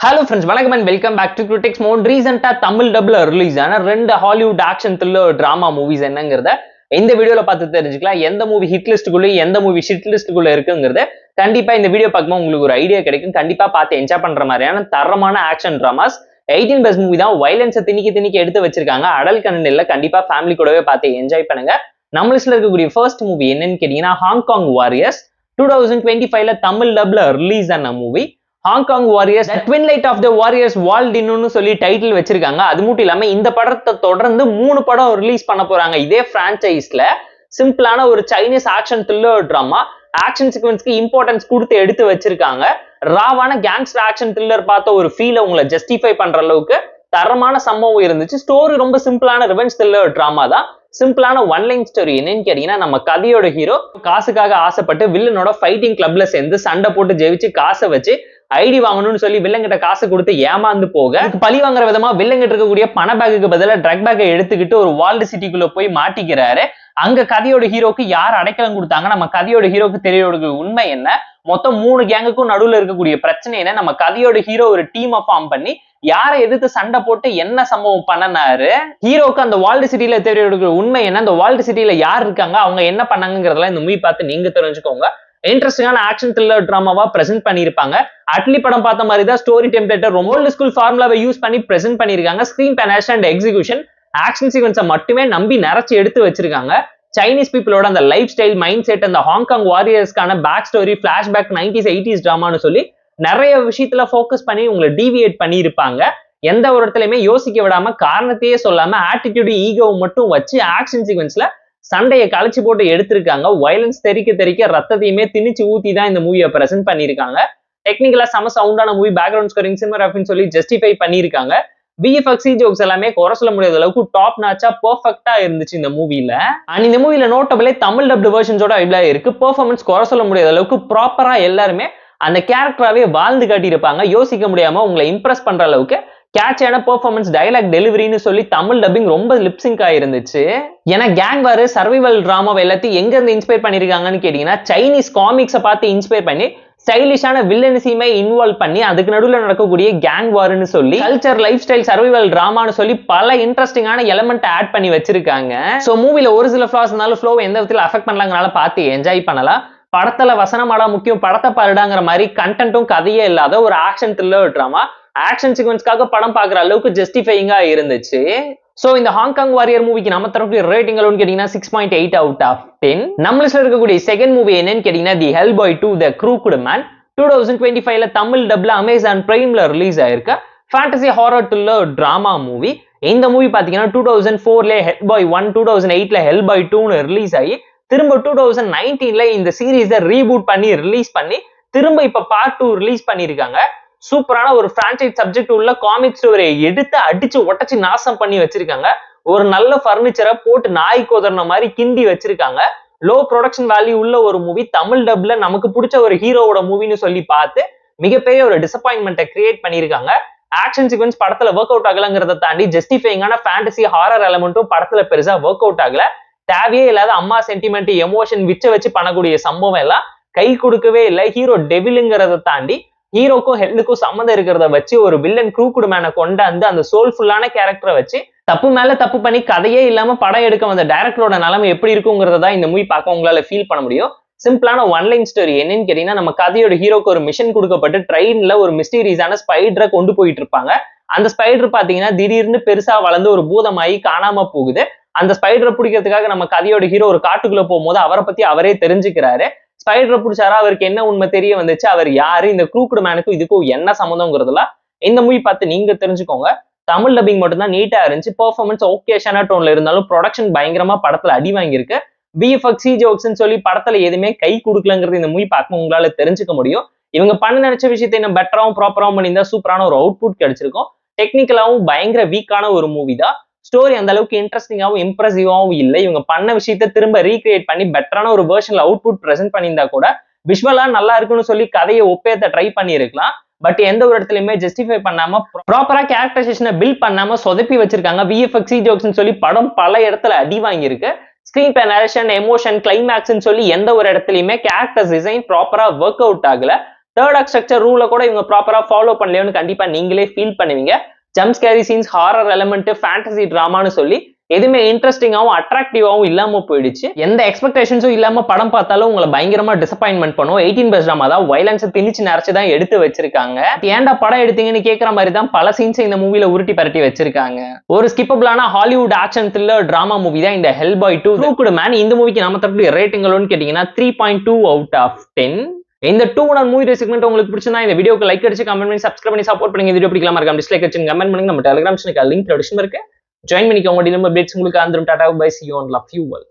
Hello friends, வணக்கம் and welcome back to critics mode. ரீசெண்டா தமிழ் டப்ல ரிலீஸ் ஆன 2 Hollywood action thriller drama movies என்னங்கிறத இந்த வீடியோல பார்த்து தெரிஞ்சுக்கலாம். எந்த மூவி ஹிட் லிஸ்ட்டுக்குள்ள எந்த மூவி ஷிட் லிஸ்ட்டுக்குள்ள இருக்குங்கிறது கண்டிப்பா இந்த வீடியோ பார்க்கும்போது உங்களுக்கு ஒரு ஐடியா கிடைக்கும். கண்டிப்பா பார்த்து என்ஜாய் பண்ற மாதிரியான தரமான ஆக்ஷன் டிராமாஸ் 18+ மூவி தான். வயலன்ஸை திணிக்கி எடுத்து வச்சிருக்காங்க. அடல் கண்டென்ட் இல்ல, கண்டிப்பா ஃபேமிலி கூடவே பார்த்து என்ஜாய் பண்ணுங்க. நம்ம லிஸ்ட்ல இருக்கக்கூடிய ஃபர்ஸ்ட் மூவி என்னன்னு கேட்டீங்கன்னா ஹாங்காங் வாரியர்ஸ். 2025ல தமிழ் டப்ல ரிலீஸ் ஆன movie Hong Kong warriors. Twilight of the warriors walled இன்னும் சொல்லி டைட்டில் வச்சிருக்காங்க. அது மட்டும் இல்லாம இந்த படத்தை தொடர்ந்து 3 படம் ரிலீஸ் பண்ண போறாங்க. இதே பிரான்சைஸ்ல சிம்பிளான ஒரு Chinese action thriller drama. Action சீக்வன்ஸ்க்கு இம்பார்ட்டன்ஸ் கொடுத்து எடுத்து வச்சிருக்காங்க. ராவான கேங்ஸ்டர் ஆக்ஷன் த்ரில்லர் பார்த்த ஒரு ஃபீலை உங்களை ஜஸ்டிஃபை பண்ற அளவுக்கு தரமான சம்பவம் இருந்துச்சு. ஸ்டோரி ரொம்ப சிம்பிளான ரிவெஞ்ச் த்ரில்லர் டிராமா தான். சிம்பிளான ஒன் லைன் ஸ்டோரி. என்னன்னு கேட்டீங்கன்னா, நம்ம கதையோட ஹீரோ காசுக்காக ஆசைப்பட்டு வில்லனோட ஃபைட்டிங் கிளப்ல சேர்ந்து சண்டை போட்டு ஜெயிச்சு காசை வச்சு ஐடி வாங்கணும்னு சொல்லி வில்லங்கிட்ட காசு கொடுத்து ஏமாந்து போக பழி வாங்குற விதமா வில்லங்கிட்ட இருக்கக்கூடிய பண பேக்கு பதிலாக ட்ரக் பேக்கை எடுத்துக்கிட்டு ஒரு வால்டு சிட்டிக்குள்ள போய் மாட்டிக்கிறாரு. அங்க கதையோட ஹீரோக்கு யார் அடைக்கலம் கொடுத்தாங்க, நம்ம கதையோட ஹீரோக்கு தெரிய உண்மை என்ன, மொத்தம் 3 கேங்குக்கும் நடுவுல இருக்கக்கூடிய பிரச்சனை என்ன, நம்ம கதையோட ஹீரோ ஒரு டீமை ஃபார்ம் பண்ணி யாரை எதிர்த்து சண்டை போட்டு என்ன சம்பவம் பண்ணனாரு, ஹீரோக்கு அந்த வால்டு சிட்டியில தெரிய உண்மை என்ன, அந்த வால்டு சிட்டியில யார் இருக்காங்க, அவங்க என்ன பண்ணாங்கிறதெல்லாம் இந்த மூவி பார்த்து நீங்க தெரிஞ்சுக்கோங்க. இன்ட்ரெஸ்டிங்கான ஆக்ஷன் த்ரில்லர் டிராமாவா பிரசென்ட் பண்ணிருப்பாங்க. அட்லி படம் பார்த்த மாதிரி தான் ஸ்டோரி டெம்ப்ளேட் ரொம்ப ஓல்ட் ஸ்கூல் ஃபார்முலாவை யூஸ் பண்ணி பிரசென்ட் பண்ணிருக்காங்க. ஸ்கிரீன் பேனேஷன் அண்ட் எக்ஸிகியூஷன் ஆக்ஷன் சீக்வன்ஸை மட்டுமே நம்பி நிறைச்சு எடுத்து வச்சிருக்காங்க. சைனீஸ் பீப்புளோட அந்த லைஃப் ஸ்டைல், மைண்ட் செட், அந்த ஹாங்காங் வாரியர்ஸ்க்கான back story, flashback, 90s 80s டிராமான்னு சொல்லி நிறைய விஷயத்துல ஃபோக்கஸ் பண்ணி உங்களை டீவியேட் பண்ணியிருப்பாங்க. எந்த ஒரு இடத்துலயுமே யோசிக்க விடாம, காரணத்தையே சொல்லாம, ஆட்டிடியூட், ஈகோவை மட்டும் வச்சு ஆக்ஷன் சீக்வன்ஸ்ல சண்டையை கழிச்சு போட்டு எடுத்திருக்காங்க. வயலன்ஸ் தெரிக்க ரத்தத்தையுமே திணிச்சு ஊத்தி தான் இந்த மூவியை பிரசென்ட் பண்ணிருக்காங்க. டெக்னிக்கலா செம சவுண்டான மூவி, பேக்ரவுண்ட் ஸ்கோரிங், சினிமாகிராஃபின்னு சொல்லி ஜஸ்டிஃபை பண்ணிருக்காங்க. விஎஃப்எக்ஸ் ஜோக்ஸ் எல்லாமே குறை சொல்ல முடியாத அளவுக்கு டாப் நாச்சா பெர்ஃபெக்ட்டா இருந்துச்சு இந்த மூவில. அண்ட் இந்த மூவில நோட்டபிளே தமிழ் டப்டு வெர்ஷன்ஸோட அவைலபிளா இருக்கு. பெர்ஃபார்மன்ஸ் குறை சொல்ல முடியாத அளவுக்கு ப்ராப்பரா எல்லாருமே அந்த கேரக்டராவே வாழ்ந்து காட்டியிருப்பாங்க. யோசிக்க முடியாம உங்களை இம்ப்ரெஸ் பண்ற அளவுக்கு கேட்சான பெர்ஃபார்மன்ஸ், டயலாக் டெலிவரின்னு சொல்லி தமிழ் டப்பிங் ரொம்ப லிப்சிங்க் ஆயிருந்துச்சு. ஏன்னா கேங் வார் சர்வைவல் டிராமாவை எல்லாத்தையும் எங்க இருந்து இன்ஸ்பயர் பண்ணிருக்காங்கன்னு கேட்டீங்கன்னா, சைனீஸ் காமிக்ஸை பார்த்து இன்ஸ்பயர் பண்ணி ஸ்டைலிஷான வில்லனிசையுமே இன்வால்வ் பண்ணி அதுக்கு நடுவில் நடக்கக்கூடிய கேங் வார்னு சொல்லி கல்ச்சர், லைஃப் ஸ்டைல், சர்வைவல் டிராமான்னு சொல்லி பல இன்ட்ரெஸ்டிங்கான எலமெண்ட் ஆட் பண்ணி வச்சிருக்காங்க. சோ மூவில ஒரு சில ஃபிளாஸ் இருந்தாலும் ஃப்ளோ எந்த விதத்துல அஃபெக்ட் பண்ணலாங்கனால பார்த்து என்ஜாய் பண்ணலாம். படத்துல வசனமாடா முக்கியம், படத்தை பாருடாங்கிற மாதிரி கண்டென்ட்டும் கதையே இல்லாத ஒரு ஆக்ஷன் த்ரில்லர் டிராமா. ஆக்ஷன் சீக்வன்ஸ்க்காக படம் பாக்குற அளவுக்கு ஜஸ்டிஃபைங்கா இருந்துச்சு. சோ இந்த ஹாங்காங் வாரியர் மூவிக்கு நம்ம தரக்கூடிய ரேட்டிங் எவ்வளவுன்னு கேட்டீங்கன்னா 6.8 out of 10. நம்ம லிஸ்ட்ல இருக்கக்கூடிய செகண்ட் மூவி என்னன்னு கேட்டீங்கன்னா the Hellboy 2 the crooked man. 2025ல தமிழ் டப்ல அமேசான் பிரைம்ல ரிலீஸ் ஆயிருக்க fantasy horror thriller drama movie. இந்த மூவி பாத்தீங்கன்னா 2004ல ஹெல்பாய் 1, 2008ல ஹெல்பாய் 2னு ரிலீஸ் ஆகி திரும்ப 2019ல இந்த சீரீஸை ரீபூட் பண்ணி ரிலீஸ் பண்ணி திரும்ப இப்ப பார்ட் 2 ரிலீஸ் பண்ணிருக்காங்க. சூப்பரான ஒரு பிரான்சைஸ் சப்ஜெக்ட் உள்ள காமிக் ஸ்டோரியை எடுத்து அடிச்சு ஒட்டச்சு நாசம் பண்ணி வச்சிருக்காங்க. ஒரு நல்ல பர்னிச்சரை போட்டு நாய் கோதர்ன மாதிரி கிண்டி வச்சிருக்காங்க. லோ ப்ரொடக்ஷன் வேல்யூ உள்ள ஒரு மூவி. தமிழ் டப்ல நமக்கு பிடிச்ச ஒரு ஹீரோவோட மூவின்னு சொல்லி பார்த்து மிகப்பெரிய ஒரு டிசப்பாயின்மெண்ட்டை கிரியேட் பண்ணிருக்காங்க. ஆக்ஷன் சீக்வன்ஸ் படத்துல ஒர்க் அவுட் ஆகலங்கிறத தாண்டி ஜஸ்டிஃபைங்கான ஃபேண்டசி ஹாரர் எலமெண்ட்டும் படத்துல பெருசா ஒர்க் அவுட் ஆகல. தேவையே இல்லாத அம்மா சென்டிமெண்ட், எமோஷன் வச்சு பண்ணக்கூடிய சம்பவம் எல்லாம் கை கொடுக்கவே இல்லை. ஹீரோ டெவிலுங்கிறத தாண்டி ஹீரோக்கும் ஹெல்லுக்கும் சம்மந்தம் இருக்கிறத வச்சு ஒரு வில்லன் க்ரூக்டு மேனை கொண்டாந்து அந்த சோல்ஃபுல்லான கேரக்டரை வச்சு தப்பு மேல தப்பு பண்ணி கதையே இல்லாம படம் எடுக்க வந்த டைரக்டரோட நிலைமை எப்படி இருக்குங்கிறதா இந்த மூவி பார்க்க உங்களால ஃபீல் பண்ண முடியும். சிம்பிளான ஒன் லைன் ஸ்டோரி. என்னன்னு கேட்டீங்கன்னா, நம்ம கதையோட ஹீரோக்கு ஒரு மிஷன் கொடுக்கப்பட்டு ட்ரெயின்ல ஒரு மிஸ்டீரியஸான ஸ்பைடரை கொண்டு போயிட்டு இருப்பாங்க. அந்த ஸ்பைடர் பாத்தீங்கன்னா திடீர்னு பெருசா வளர்ந்து ஒரு பூதமாயி காணாம போகுது. அந்த ஸ்பைடரை பிடிக்கிறதுக்காக நம்ம கதையோட ஹீரோ ஒரு காட்டுக்குள்ள போகும்போது அவரை பத்தி அவரே தெரிஞ்சுக்கிறாரு. ஸ்பைடரை பிடிச்சாரா, அவருக்கு என்ன உண்மை தெரிய வந்துச்சு, அவர் யாரு, இந்த க்ரூக்டு மேனுக்கும் இதுக்கும் என்ன சம்மந்தம்ங்கிறதுல இந்த மூவி பார்த்து நீங்க தெரிஞ்சுக்கோங்க. தமிழ் டப்பிங் மட்டும் தான் நீட்டா இருந்துச்சு. பெர்ஃபார்மன்ஸ் ஓகேஷான டோன்ல இருந்தாலும் ப்ரொடக்ஷன் பயங்கரமா படத்துல அடி வாங்கியிருக்கு. விஎஃப்எக்ஸ் ஜோக்ஸ்ன்னு சொல்லி படத்துல எதுவுமே கை கொடுக்கலங்கிறது இந்த மூவி பார்க்க உங்களால தெரிஞ்சுக்க முடியும். இவங்க பண்ண நினைச்ச விஷயத்தை இன்னும் பெட்டராகவும் ப்ராப்பராகவும் பண்ணியிருந்தா சூப்பரான ஒரு அவுட்புட் கிடைச்சிருக்கும். டெக்னிக்கலாவும் பயங்கர வீக்கான ஒரு மூவி தான். ஸ்டோரி அந்த அளவுக்கு இன்ட்ரெஸ்டிங்காகவும் இம்ப்ரெசிவாகவும் இல்லை. இவங்க பண்ண விஷயத்த திரும்ப ரீக்ரியேட் பண்ணி பெட்டரான ஒரு வெர்ஷன்ல அவுட்புட் பிரசென்ட் பண்ணியிருந்தா கூட விஷுவலா நல்லா இருக்குன்னு சொல்லி கதையை ஒப்பேத்த ட்ரை பண்ணியிருக்கலாம். பட் எந்த ஒரு இடத்துலயுமே ஜஸ்டிஃபை பண்ணாம ப்ராப்பரா கேரக்டரைசேஷனை பில்ட் பண்ணாம சொதப்பி வச்சிருக்காங்க. விஎஃப்எக்ஸ் ஜோக்ஸ்ன்னு சொல்லி படம் பல இடத்துல அடி வாங்கியிருக்கு. ஸ்கிரீன் பிளே, நரேஷன், எமோஷன், கிளைமேக்ஸ்ன்னு சொல்லி எந்த ஒரு இடத்துலயுமே கேரக்டர் டிசைன் ப்ராப்பரா ஒர்க் அவுட் ஆகல. தேர்ட் ஆக்ட் ஸ்ட்ரக்சர் ரூலை கூட இவங்க ப்ராப்பரா ஃபாலோ பண்ணலையோன்னு கண்டிப்பா நீங்களே ஃபீல் பண்ணுவீங்க. Jump scary scenes, horror element, fantasy டிராமான்னு சொல்லி எதுவுமே இன்ட்ரெஸ்டிங்காவும் அட்ராக்டிவாவும் இல்லாம போயிடுச்சு. எந்த எக்ஸ்பெக்டேஷன்ஸும் இல்லாம படம் பார்த்தாலும் உங்களை பயங்கரமா டிசப்பாயின்மெண்ட் பண்ணும். 18+ டிராமா தான், வயலன்ஸ் திணிச்சு நிறைச்சுதான் எடுத்து வச்சிருக்காங்க. ஏன்டா படம் எடுத்தீங்கன்னு கேட்கற மாதிரி தான் பல சீன்ஸ் இந்த மூவில உருட்டி பரட்டி வச்சிருக்காங்க. ஒரு ஸ்கிப்பபிளான Hollywood action thriller drama movie தான் இந்த ஹெல்பாய் 2 ட்ரூ மேன். இந்த மூவிக்கு நம்ம தரப்பு ரேட்டிங் கேட்டீங்கன்னா 3.2 out of 10. இந்த 2 hour மூவி செக்மெண்ட் உங்களுக்கு பிடிச்சிருந்தா இந்த வீடியோக்கு லைக் அடிச்சு கமெண்ட் பண்ணி சப்ஸ்கிரைப் பண்ணி சப்போர்ட் பண்ணுங்க. வீடியோ பிடிக்கலாமா இருக்காம டிஸ்லைக் அடிச்சு கமெண்ட் பண்ணுங்க. நம்ம டெலிகிராம் சேனலுக்கு லிங்க் டிஸ்கிரிப்ஷன்ல இருக்கு. ஜாயின் பண்ணிக்கோங்க. டெய்லி அப்டேட்ஸ் உங்களுக்கு வந்துரும். Tata bye, see you and love you all.